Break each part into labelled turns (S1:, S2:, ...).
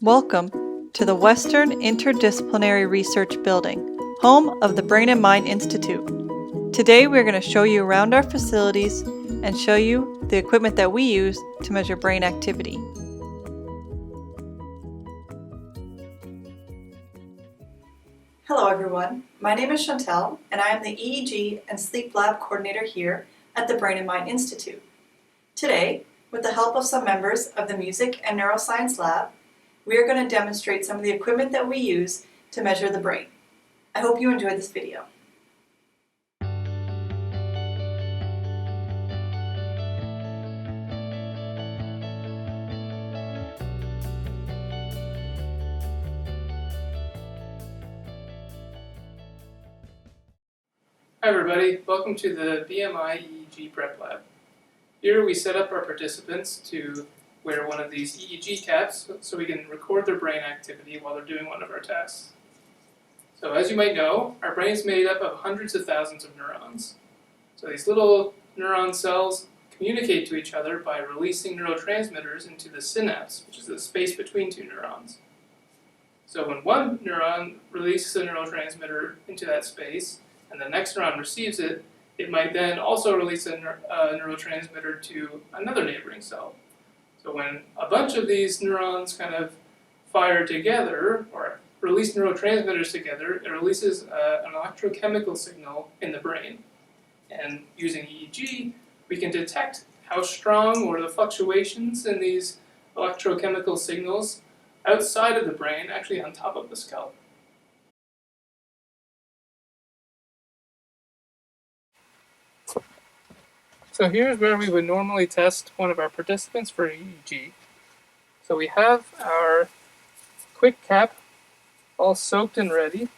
S1: Welcome to the Western Interdisciplinary Research Building, home of the Brain and Mind Institute. Today we're going to show you around our facilities and show you the equipment that we use to measure brain activity. Hello everyone, my name is Chantel and I am the EEG and Sleep Lab Coordinator here at the Brain and Mind Institute. Today, with the help of some members of the Music and Neuroscience Lab, we are going to demonstrate some of the equipment that we use to measure the brain. I hope you enjoy this video.
S2: Hi everybody, welcome to the BMI EEG Prep Lab. Here we set up our participants to wear one of these EEG caps so we can record their brain activity while they're doing one of our tests. So as you might know, our brain is made up of hundreds of thousands of neurons. So these little neuron cells communicate to each other by releasing neurotransmitters into the synapse, which is the space between two neurons. So when one neuron releases a neurotransmitter into that space, and the next neuron receives it, it might then also release a neurotransmitter to another neighboring cell. So when a bunch of these neurons kind of fire together, or release neurotransmitters together, it releases an electrochemical signal in the brain. And using EEG, we can detect how strong or the fluctuations in these electrochemical signals outside of the brain, actually on top of the scalp. So here's where we would normally test one of our participants for EEG. So we have our quick cap all soaked and ready. And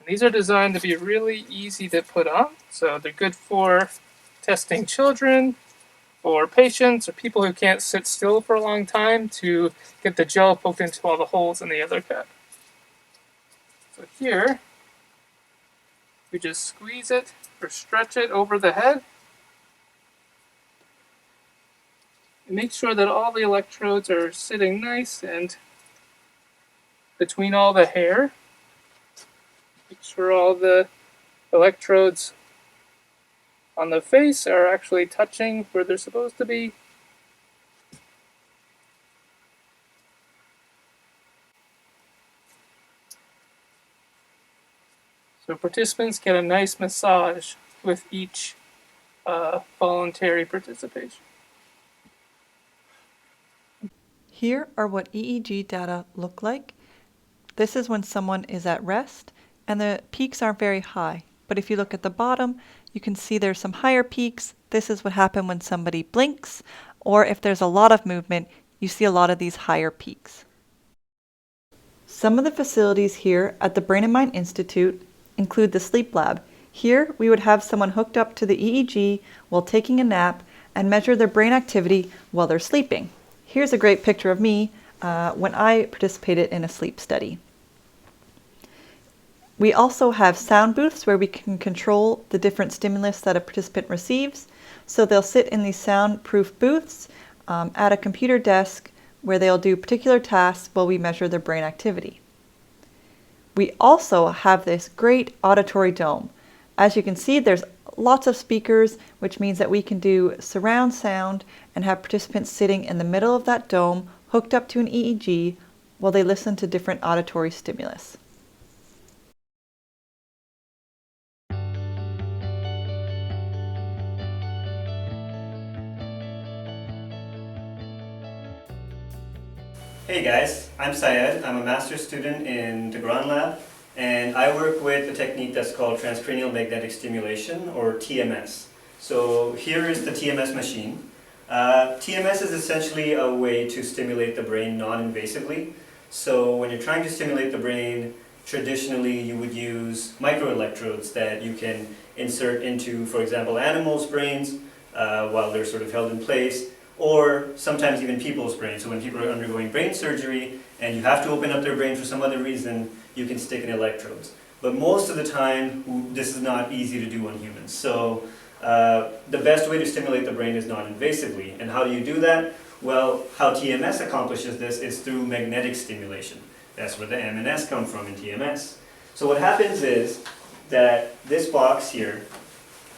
S2: these are designed to be really easy to put on. So they're good for testing children, or patients, or people who can't sit still for a long time to get the gel poked into all the holes in the other cap. So here, we just squeeze it or stretch it over the head. And make sure that all the electrodes are sitting nice and between all the hair. Make sure all the electrodes on the face are actually touching where they're supposed to be. So participants get a nice massage with each voluntary participation.
S1: Here are what EEG data look like. This is when someone is at rest and the peaks aren't very high. But if you look at the bottom, you can see there's some higher peaks. This is what happens when somebody blinks, or if there's a lot of movement, you see a lot of these higher peaks. Some of the facilities here at the Brain and Mind Institute include the sleep lab. Here we would have someone hooked up to the EEG while taking a nap and measure their brain activity while they're sleeping. Here's a great picture of me when I participated in a sleep study. We also have sound booths where we can control the different stimulus that a participant receives. So they'll sit in these soundproof booths at a computer desk where they'll do particular tasks while we measure their brain activity. We also have this great auditory dome. As you can see, there's lots of speakers, which means that we can do surround sound and have participants sitting in the middle of that dome hooked up to an EEG while they listen to different auditory stimulus.
S3: Hey guys, I'm Syed. I'm a master's student in the Grand Lab, and I work with a technique that's called transcranial magnetic stimulation, or TMS. So here is the TMS machine. TMS is essentially a way to stimulate the brain non-invasively. So when you're trying to stimulate the brain, traditionally you would use microelectrodes that you can insert into, for example, animals' brains while they're sort of held in place, or sometimes even people's brains. So when people are undergoing brain surgery and you have to open up their brain for some other reason, you can stick in electrodes. But most of the time, this is not easy to do on humans. So the best way to stimulate the brain is non-invasively. And how do you do that? Well, how TMS accomplishes this is through magnetic stimulation. That's where the M and S come from in TMS. So what happens is that this box here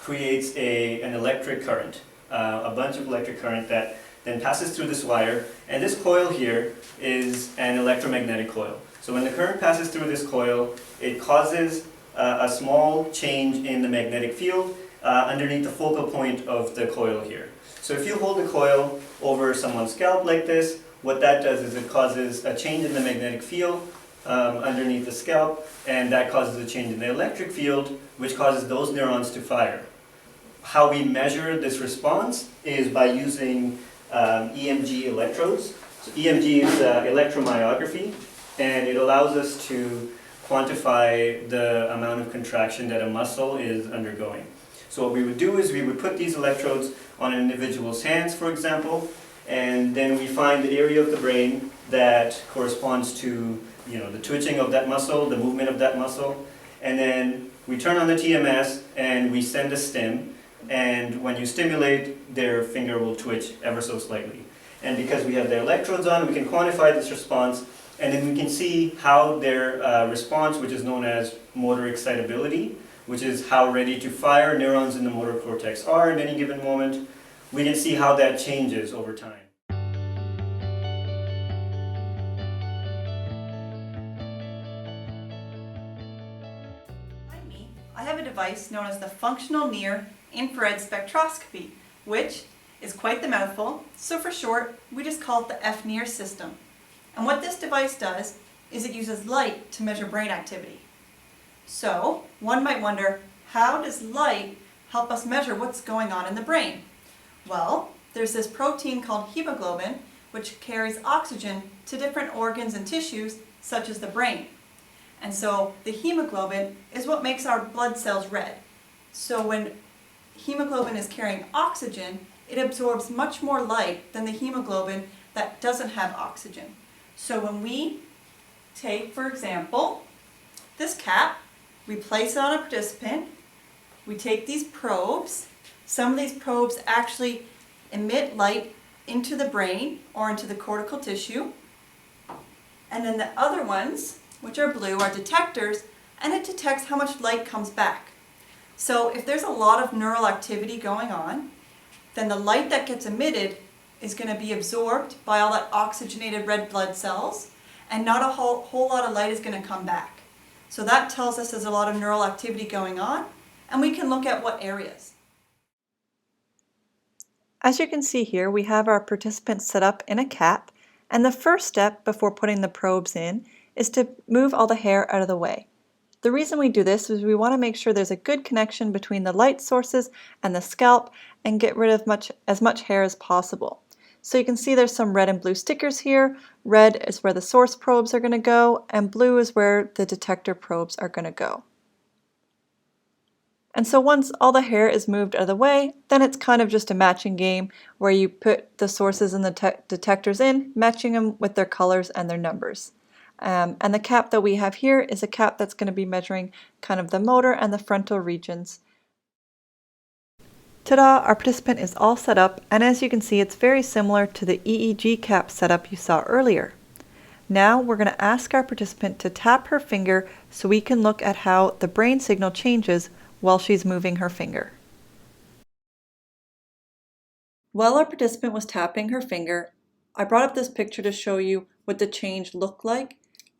S3: creates an electric current, a bunch of electric current that then passes through this wire, and this coil here is an electromagnetic coil. So when the current passes through this coil, it causes a small change in the magnetic field underneath the focal point of the coil here. So if you hold the coil over someone's scalp like this, what that does is it causes a change in the magnetic field underneath the scalp, and that causes a change in the electric field, which causes those neurons to fire. How we measure this response is by using EMG electrodes. So EMG is electromyography, and it allows us to quantify the amount of contraction that a muscle is undergoing. So what we would do is we would put these electrodes on an individual's hands, for example, and then we find the area of the brain that corresponds to the twitching of that muscle, the movement of that muscle, and then we turn on the TMS and we send a stim, and when you stimulate, their finger will twitch ever so slightly. And because we have the electrodes on, we can quantify this response, and then we can see how their response, which is known as motor excitability, which is how ready to fire neurons in the motor cortex are at any given moment, we can see how that changes over time.
S1: Behind me, I have a device known as the Functional Near Infrared Spectroscopy, which is quite the mouthful, so for short, we just call it the FNIR system. And what this device does is it uses light to measure brain activity. So, one might wonder, how does light help us measure what's going on in the brain? Well, there's this protein called hemoglobin, which carries oxygen to different organs and tissues, such as the brain. And so the hemoglobin is what makes our blood cells red. So when hemoglobin is carrying oxygen, it absorbs much more light than the hemoglobin that doesn't have oxygen. So when we take, for example, this cap, we place it on a participant, we take these probes. Some of these probes actually emit light into the brain or into the cortical tissue. And then the other ones, which are blue, are detectors, and it detects how much light comes back. So if there's a lot of neural activity going on, then the light that gets emitted is going to be absorbed by all that oxygenated red blood cells, and not a whole lot of light is going to come back. So that tells us there's a lot of neural activity going on, and we can look at what areas. As you can see here, we have our participants set up in a cap, and the first step before putting the probes in is to move all the hair out of the way. The reason we do this is we want to make sure there's a good connection between the light sources and the scalp and get rid of as much hair as possible. So you can see there's some red and blue stickers here. Red is where the source probes are going to go, and blue is where the detector probes are going to go. And so once all the hair is moved out of the way, then it's kind of just a matching game where you put the sources and the detectors in, matching them with their colors and their numbers. And the cap that we have here is a cap that's going to be measuring kind of the motor and the frontal regions. Ta-da! Our participant is all set up, and as you can see, it's very similar to the EEG cap setup you saw earlier. Now we're going to ask our participant to tap her finger so we can look at how the brain signal changes while she's moving her finger. While our participant was tapping her finger, I brought up this picture to show you what the change looked like.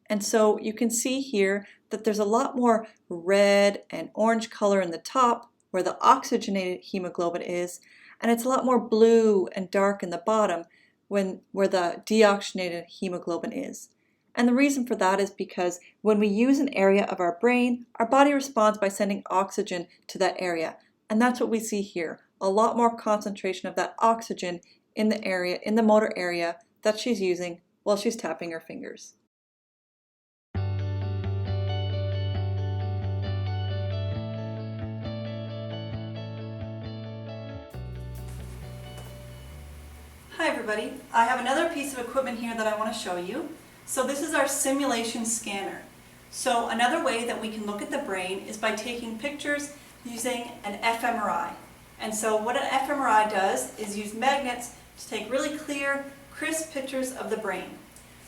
S1: And so you can see here that there's a lot more red and orange color in the top where the oxygenated hemoglobin is, and it's a lot more blue and dark in the bottom where the deoxygenated hemoglobin is. And the reason for that is because when we use an area of our brain, our body responds by sending oxygen to that area. And that's what we see here, a lot more concentration of that oxygen in the area, in the motor area that she's using while she's tapping her fingers. Hi everybody, I have another piece of equipment here that I want to show you. So this is our simulation scanner. So another way that we can look at the brain is by taking pictures using an fMRI. And so what an fMRI does is use magnets to take really clear, crisp pictures of the brain.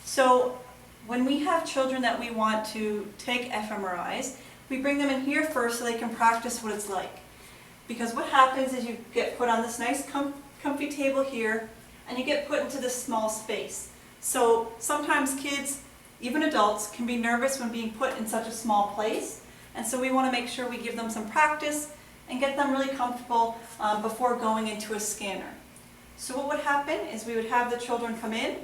S1: So when we have children that we want to take fMRIs, we bring them in here first so they can practice what it's like. Because what happens is you get put on this nice comfy table here, and you get put into this small space. So sometimes kids, even adults, can be nervous when being put in such a small place. And so we want to make sure we give them some practice and get them really comfortable before going into a scanner. So what would happen is we would have the children come in,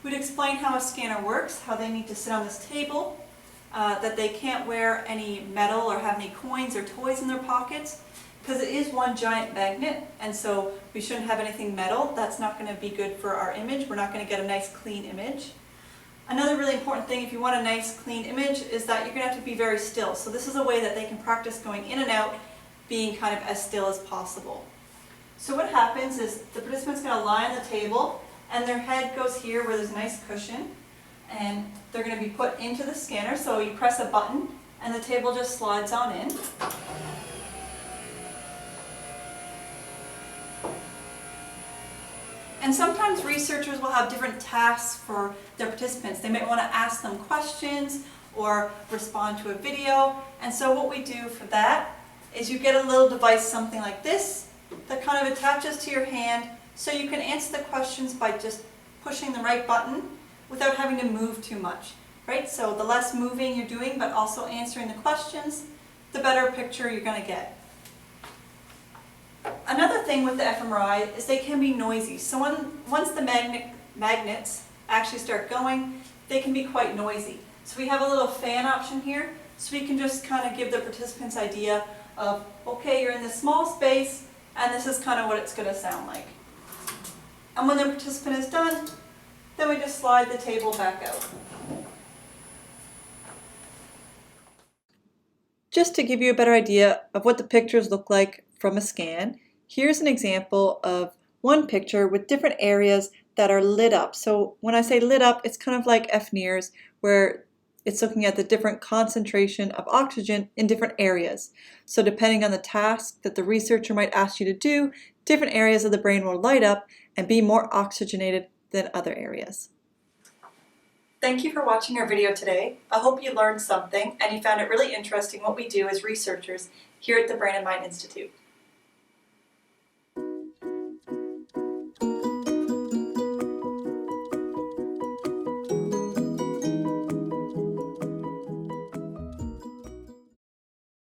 S1: we'd explain how a scanner works, how they need to sit on this table, that they can't wear any metal or have any coins or toys in their pockets, because it is one giant magnet, and so we shouldn't have anything metal. That's not going to be good for our image. We're not going to get a nice clean image. Another really important thing if you want a nice clean image is that you're going to have to be very still. So this is a way that they can practice going in and out, being kind of as still as possible. So what happens is the participant's going to lie on the table and their head goes here where there's a nice cushion, and they're going to be put into the scanner. So you press a button and the table just slides on in. And sometimes researchers will have different tasks for their participants. They might want to ask them questions or respond to a video. And so what we do for that is you get a little device, something like this, that kind of attaches to your hand so you can answer the questions by just pushing the right button without having to move too much, right? So the less moving you're doing but also answering the questions, the better picture you're going to get. Another thing with the fMRI is they can be noisy. So once the magnets actually start going, they can be quite noisy. So we have a little fan option here, so we can just kind of give the participants idea of, okay, you're in this small space, and this is kind of what it's going to sound like. And when the participant is done, then we just slide the table back out. Just to give you a better idea of what the pictures look like from a scan, here's an example of one picture with different areas that are lit up. So when I say lit up, it's kind of like FNIRS, where it's looking at the different concentration of oxygen in different areas. So depending on the task that the researcher might ask you to do, different areas of the brain will light up and be more oxygenated than other areas. Thank you for watching our video today. I hope you learned something and you found it really interesting what we do as researchers here at the Brain and Mind Institute.